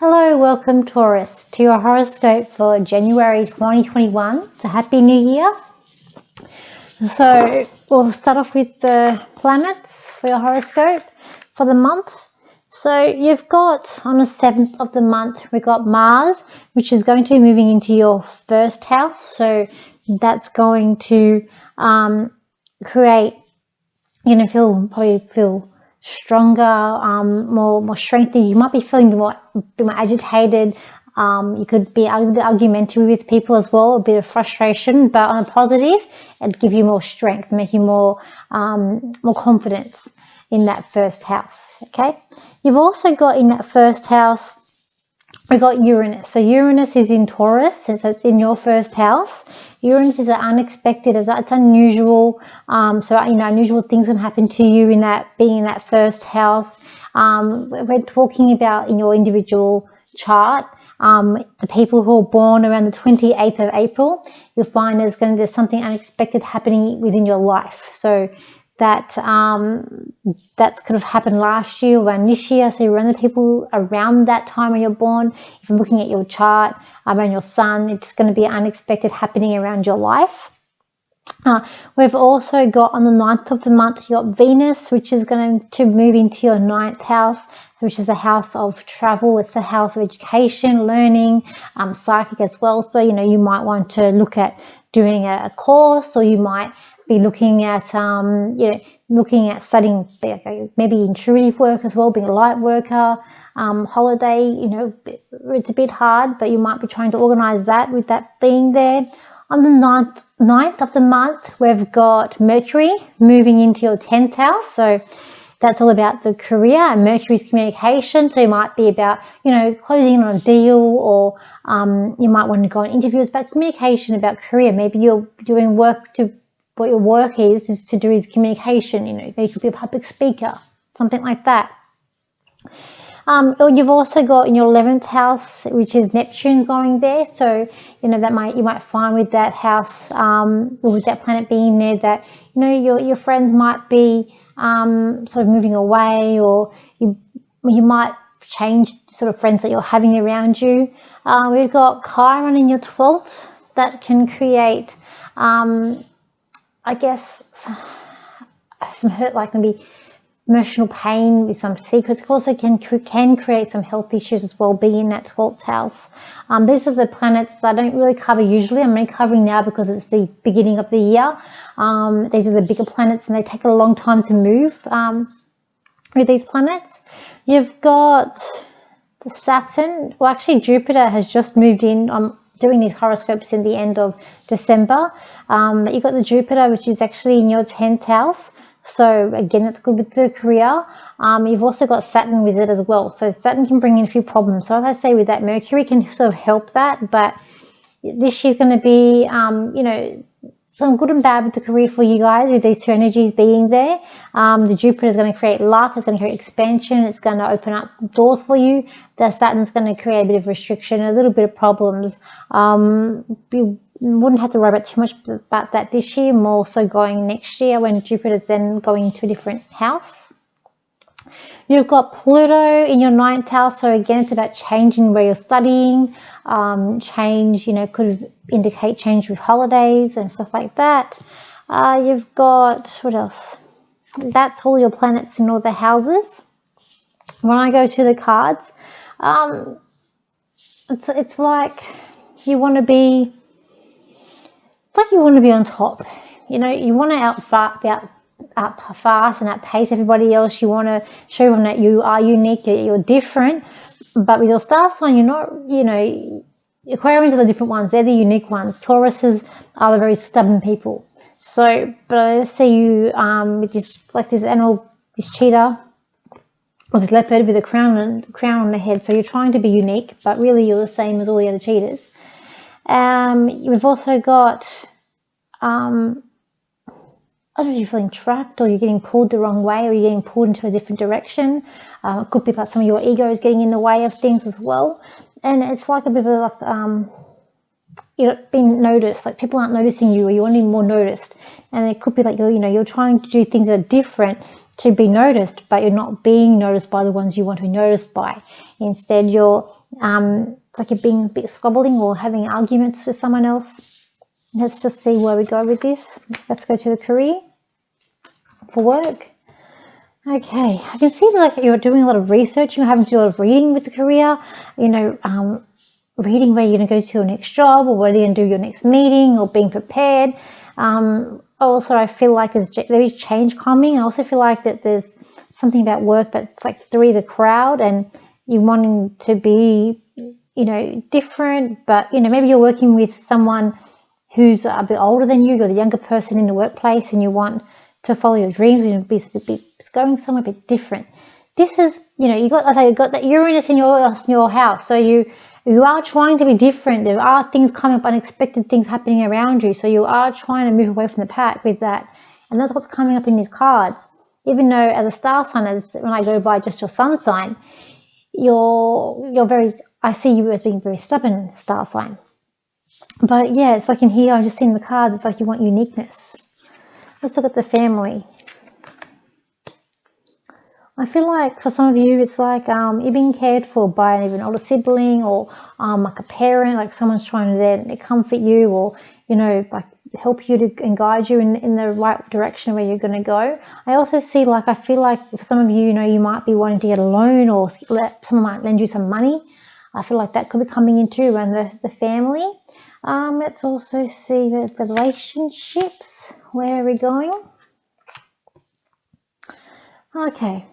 Hello, welcome Taurus to your horoscope for January 2021. It's a happy new year. So we'll start off with the planets for your horoscope for the month. So you've got on the 7th of the month, we've got Mars, which is going to be moving into your first house. So that's going to create, probably feel stronger, more strengthy. You might be feeling more agitated. You could be a bit argumentative with people as well, a bit of frustration, but on a positive, it'd give you more strength, make you more confidence in that first house. Okay, you've also got in that first house, we've got Uranus. So Uranus is in Taurus, so it's in your first house. Uranus is unexpected, it's unusual. Unusual things can happen to you in that being in that first house. We're talking about in your individual chart. The people who are born around the 28th of April, you'll find there's something unexpected happening within your life. So that's could have happened last year, around this year. So around the people around that time when you're born, if you're looking at your chart, around your sun, it's going to be unexpected happening around your life. We've also got on the 9th of the month, you got Venus, which is going to move into your 9th house, which is the house of travel. It's the house of education, learning, psychic as well. So, you might want to look at doing a course, or you might be looking at, studying maybe intuitive work as well, being a light worker, holiday, it's a bit hard, but you might be trying to organize that with that being there. On the 9th of the month, we've got Mercury moving into your 10th house. So that's all about the career, and Mercury's communication. So it might be about, closing on a deal, or you might want to go on interviews about communication, about career. Maybe you're doing work what your work is to do is communication. You could be a public speaker, something like that. You've also got in your 11th house, which is Neptune going there. So, you might find with that house, or with that planet being there, that, your friends might be sort of moving away, or you might change sort of friends that you're having around you. We've got Chiron in your 12th that can create, some hurt, like maybe emotional pain with some secrets. It also can create some health issues as well, being in that 12th house. These are the planets that I don't really cover usually. I'm only covering now because it's the beginning of the year. These are the bigger planets, and they take a long time to move with these planets. You've got the Saturn. Well, actually, Jupiter has just moved in. I'm doing these horoscopes in the end of December. You've got the Jupiter, which is actually in your 10th house. So again, it's good with the career. You've also got Saturn with it as well. So Saturn can bring in a few problems. So as I say, with that, Mercury can sort of help that. But this year's going to be, some good and bad with the career for you guys, with these two energies being there. The Jupiter is going to create luck. It's going to create expansion. It's going to open up doors for you. The Saturn's going to create a bit of restriction, a little bit of problems. You wouldn't have to worry about too much about that this year, more so going next year when Jupiter's then going into a different house. You've got Pluto in your 9th house. So again, it's about changing where you're studying. Change, could indicate change with holidays and stuff like that. You've got, what else? That's all your planets in all the houses. When I go to the cards, it's like you want to be, on top. You want to out fast and outpace everybody else. You want to show everyone that you are unique, you're different. But with your star sign, you're not, Aquarians are the different ones. They're the unique ones. Tauruses are the very stubborn people. So, but I see you with this animal, this cheetah, or this leopard with a crown on the head. So you're trying to be unique, but really you're the same as all the other cheetahs. We've also got, I don't know if you're feeling trapped, or you're getting pulled the wrong way, or you're getting pulled into a different direction. It could be like some of your ego is getting in the way of things as well. And it's like a bit of being noticed, like people aren't noticing you, or you want to be more noticed. And it could be like you're trying to do things that are different to be noticed, but you're not being noticed by the ones you want to be noticed by. Instead, you're It's like you're being a bit squabbling or having arguments with someone else. Let's just see where we go with this. Let's go to the career for work. Okay, I can see like you're doing a lot of research. You're having to do a lot of reading with the career. Reading where you're going to go to your next job, or where you're going to do your next meeting, or being prepared. Also, I feel like there is change coming. I also feel like that there's something about work, but it's like through the crowd, and you wanting to be, different. But maybe you're working with someone who's a bit older than you. You're the younger person in the workplace, and you want to follow your dreams and be going somewhere a bit different. This is, you got that Uranus in your house, so you are trying to be different. There are things coming up, unexpected things happening around you, so you are trying to move away from the pack with that, and that's what's coming up in these cards. Even though as a star sign, when I go by just your sun sign, I see you as being very stubborn star sign. But yeah, it's like in here, I'm just seeing the cards, it's like you want uniqueness. Let's look at the family. I feel like for some of you, it's like you're being cared for by an older sibling, or like a parent, like someone's trying to comfort you, or like help you and guide you in the right direction where you're going to go. I also see I feel like for some of you, you might be wanting to get a loan, or someone might lend you some money. I feel like that could be coming in too around the family. Let's also see the relationships. Where are we going? Okay.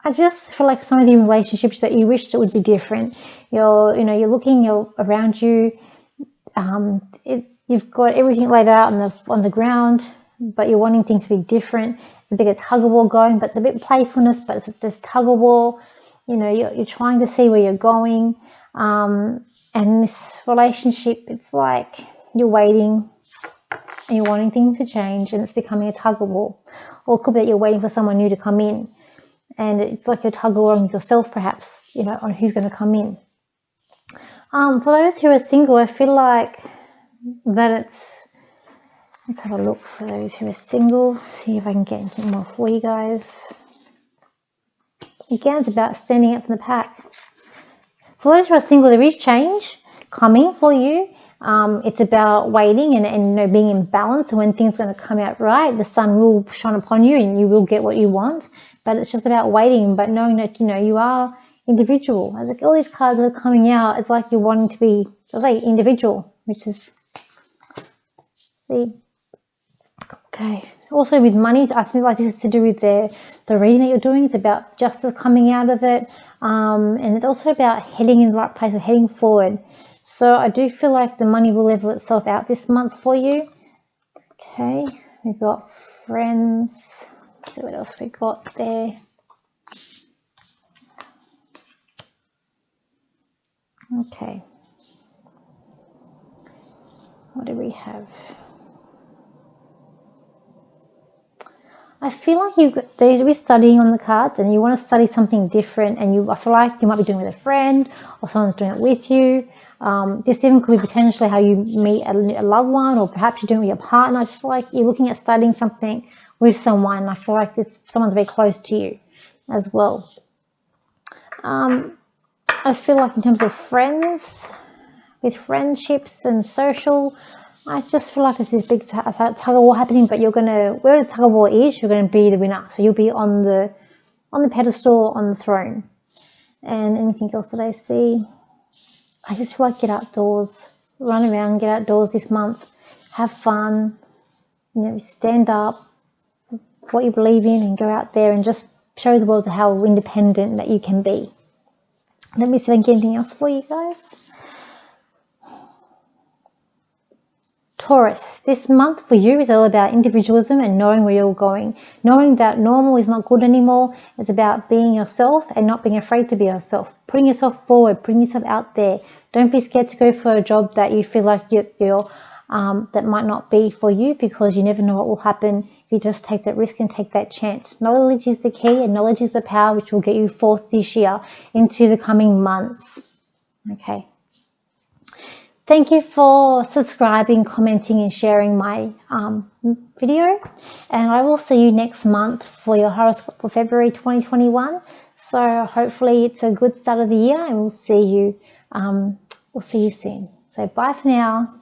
I just feel like some of the relationships that you wish it would be different. You're looking around you. You've got everything laid out on the ground, but you're wanting things to be different. It's a bit of tug of war going, but a bit of playfulness, but it's just tug of war. You're trying to see where you're going. And this relationship, it's like you're waiting and you're wanting things to change, and it's becoming a tug of war. Or it could be that you're waiting for someone new to come in, and it's like you're tug of war with yourself, perhaps, on who's going to come in. For those who are single, I feel like that let's have a look for those who are single, see if I can get anything more for you guys. Again, it's about standing up from the pack. For those who are single, there is change coming for you. It's about waiting and being in balance, and when things are going to come out right, the sun will shine upon you and you will get what you want. But it's just about waiting, but knowing that you are individual. As like all these cards that are coming out, it's like you're wanting to be individual, which is okay. Also with money, I feel like this is to do with the reading that you're doing. It's about justice coming out of it, and it's also about heading in the right place or heading forward. So I do feel like the money will level itself out this month for you. Okay, we've got friends. Let's see what else we got there. Okay. What do we have? I feel like you're studying on the cards, and you want to study something different, and I feel like you might be doing it with a friend, or someone's doing it with you. This even could be potentially how you meet a loved one, or perhaps you're doing it with your partner. I just feel like you're looking at studying something with someone. I feel like someone's very close to you as well. I feel like in terms of friends, with friendships and social, I just feel like there's this big tug of war happening, but where the tug of war is, you're going to be the winner. So you'll be on the pedestal, on the throne. And anything else that I see? I just feel like get outdoors, run around, get outdoors this month, have fun, stand up for what you believe in, and go out there and just show the world how independent that you can be. Let me see if I can get anything else for you guys. Taurus, this month for you is all about individualism and knowing where you're going. Knowing that normal is not good anymore. It's about being yourself and not being afraid to be yourself. Putting yourself forward, putting yourself out there. Don't be scared to go for a job that you feel like that might not be for you, because you never know what will happen if you just take that risk and take that chance. Knowledge is the key, and knowledge is the power which will get you forth this year into the coming months. Okay. Thank you for subscribing, commenting, and sharing my video. And I will see you next month for your horoscope for February 2021. So hopefully it's a good start of the year, and we'll see you soon. So bye for now.